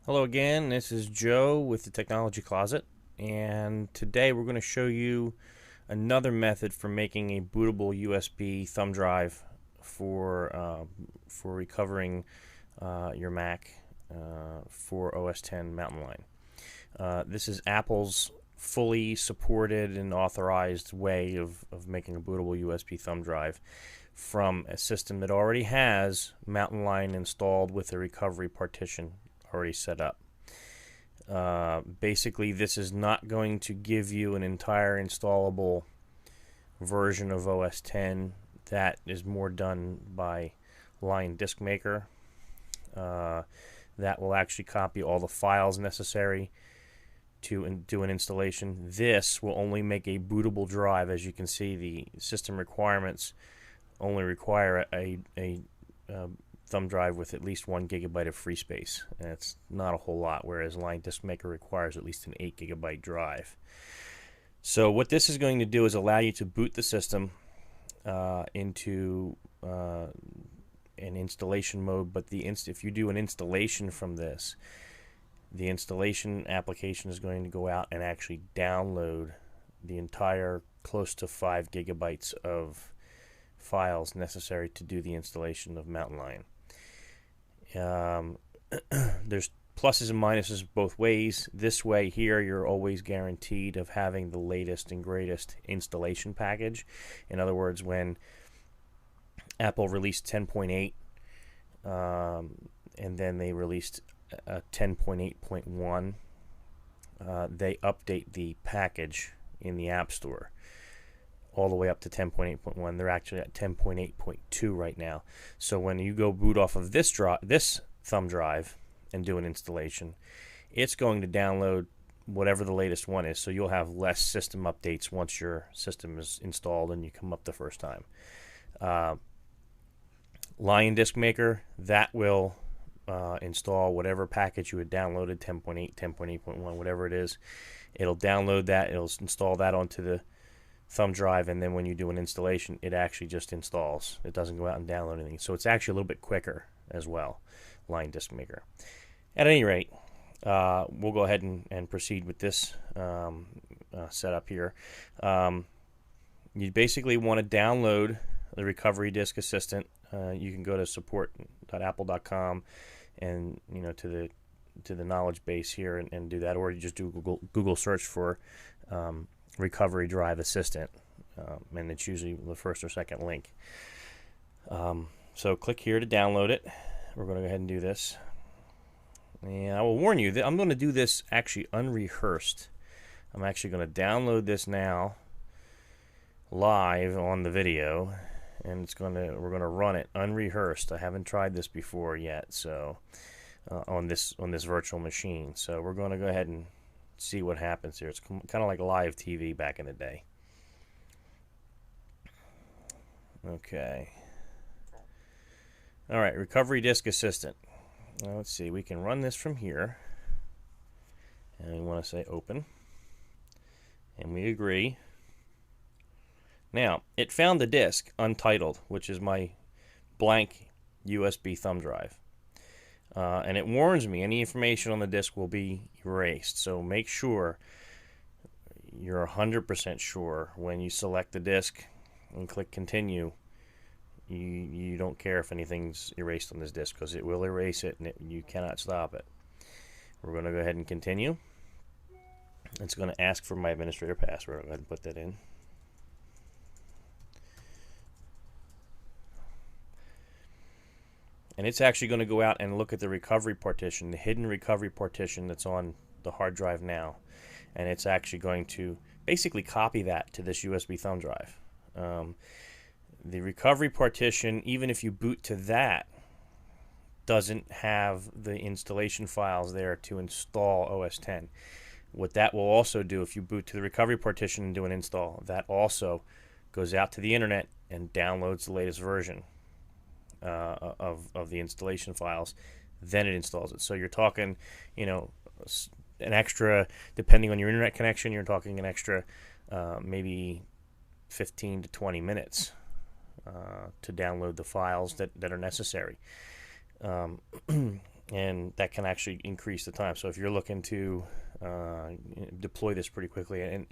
Hello again, this is Joe with the Technology Closet, and today we're going to show you another method for making a bootable USB thumb drive for recovering your Mac for OS X Mountain Lion. This is Apple's fully supported and authorized way of making a bootable USB thumb drive from a system that already has Mountain Lion installed with a recovery partition already set up. Basically, this is not going to give you an entire installable version of OS X. That is more done by Lion Disk Maker. That will actually copy all the files necessary to do an installation. This will only make a bootable drive. As you can see, the system requirements only require a thumb drive with at least 1 gigabyte of free space, and it's not a whole lot, whereas Lion Disk Maker requires at least an 8 gigabyte drive. So what this is going to do is allow you to boot the system into an installation mode, but if you do an installation from this, the installation application is going to go out and actually download the entire close to 5 gigabytes of files necessary to do the installation of Mountain Lion. There's pluses and minuses both ways. This way here, you're always guaranteed of having the latest and greatest installation package. In other words, when Apple released 10.8 and then they released 10.8.1, they update the package in the App Store all the way up to 10.8.1. They're actually at 10.8.2 right now. So when you go boot off of this thumb drive and do an installation, it's going to download whatever the latest one is. So you'll have less system updates once your system is installed and you come up the first time. Lion Disk Maker, that will install whatever package you had downloaded, 10.8, 10.8.1, whatever it is. It'll download that. It'll install that onto the thumb drive, and then when you do an installation, it actually just installs. It doesn't go out and download anything. So it's actually a little bit quicker as well, Lion Disk Maker. At any rate, we'll go ahead and proceed with this setup here. You basically want to download the Recovery Disk Assistant. You can go to support.apple.com and to the knowledge base here and do that, or you just do Google search for Recovery Drive Assistant, and it's usually the first or second link. So click here to download it. We're going to go ahead and do this. And I will warn you that I'm going to do this actually unrehearsed. I'm actually going to download this now live on the video, and we're going to run it unrehearsed. I haven't tried this before yet, so on this virtual machine. So we're going to go ahead and see what happens here. It's kind of like live TV back in the day. Okay. All right, Recovery Disk Assistant. Now let's see. We can run this from here, and we want to say open, and we agree. Now it found the disk untitled, which is my blank USB thumb drive. And it warns me any information on the disk will be erased. So make sure you're 100% sure when you select the disk and click continue. You don't care if anything's erased on this disk, because it will erase it, and you cannot stop it. We're going to go ahead and continue. It's going to ask for my administrator password. I'll go ahead and put that in. And it's actually going to go out and look at the recovery partition, the hidden recovery partition that's on the hard drive now. And it's actually going to basically copy that to this USB thumb drive. The recovery partition, even if you boot to that, doesn't have the installation files there to install OS X. What that will also do, if you boot to the recovery partition and do an install, that also goes out to the internet and downloads the latest version of the installation files. Then it installs it. So you're talking, an extra, depending on your internet connection, you're talking an extra maybe 15 to 20 minutes to download the files that are necessary. and that can actually increase the time. So if you're looking to deploy this pretty quickly, and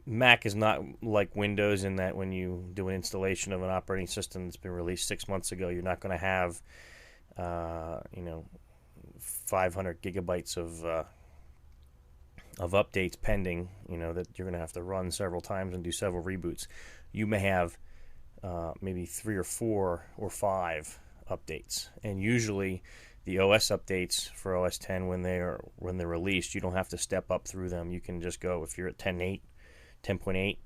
Mac is not like Windows in that when you do an installation of an operating system that's been released 6 months ago, you're not going to have 500 gigabytes of updates pending, that you're going to have to run several times and do several reboots. You may have maybe 3 or 4 or 5 updates, and usually the OS updates for OS 10 when they're released, you don't have to step up through them. You can just go, if you're at 10.8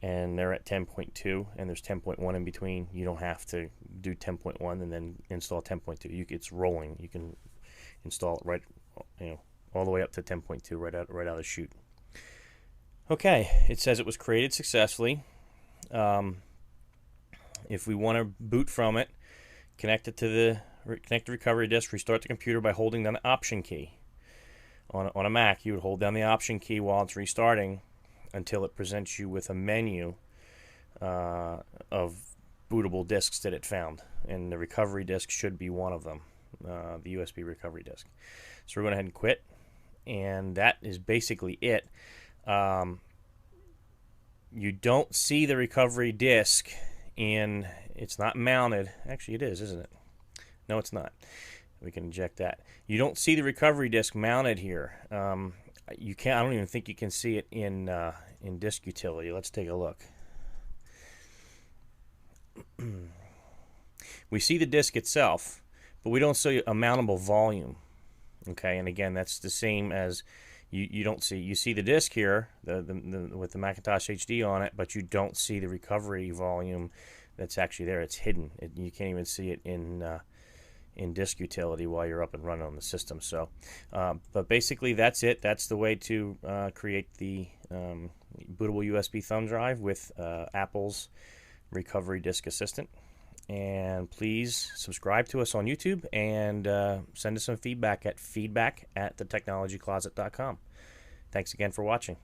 and they're at 10.2 and there's 10.1 in between, you don't have to do 10.1 and then install 10.2. It's rolling. You can install it right, all the way up to 10.2 right out of the chute. Okay, it says it was created successfully. If we want to boot from it, connect the recovery disk, restart the computer by holding down the Option key. On a Mac, you would hold down the Option key while it's restarting until it presents you with a menu of bootable disks that it found, and the recovery disk should be one of them, the USB recovery disk. So we're going to go ahead and quit, and that is basically it. You don't see the recovery disk it's not mounted. Actually, it is, isn't it? No, it's not. We can eject that. You don't see the recovery disk mounted here. You can't. I don't even think you can see it in disk utility. Let's take a look. We see the disk itself, but we don't see a mountable volume. Okay, and again, that's the same as you don't see. You see the disk here, with the Macintosh HD on it, but you don't see the recovery volume that's actually there. It's hidden. You can't even see it in disk utility while you're up and running on the system. So, but basically that's it. That's the way to create the bootable USB thumb drive with Apple's Recovery Disk Assistant. And please subscribe to us on YouTube and send us some feedback at feedback@thetechnologycloset.com. Thanks again for watching.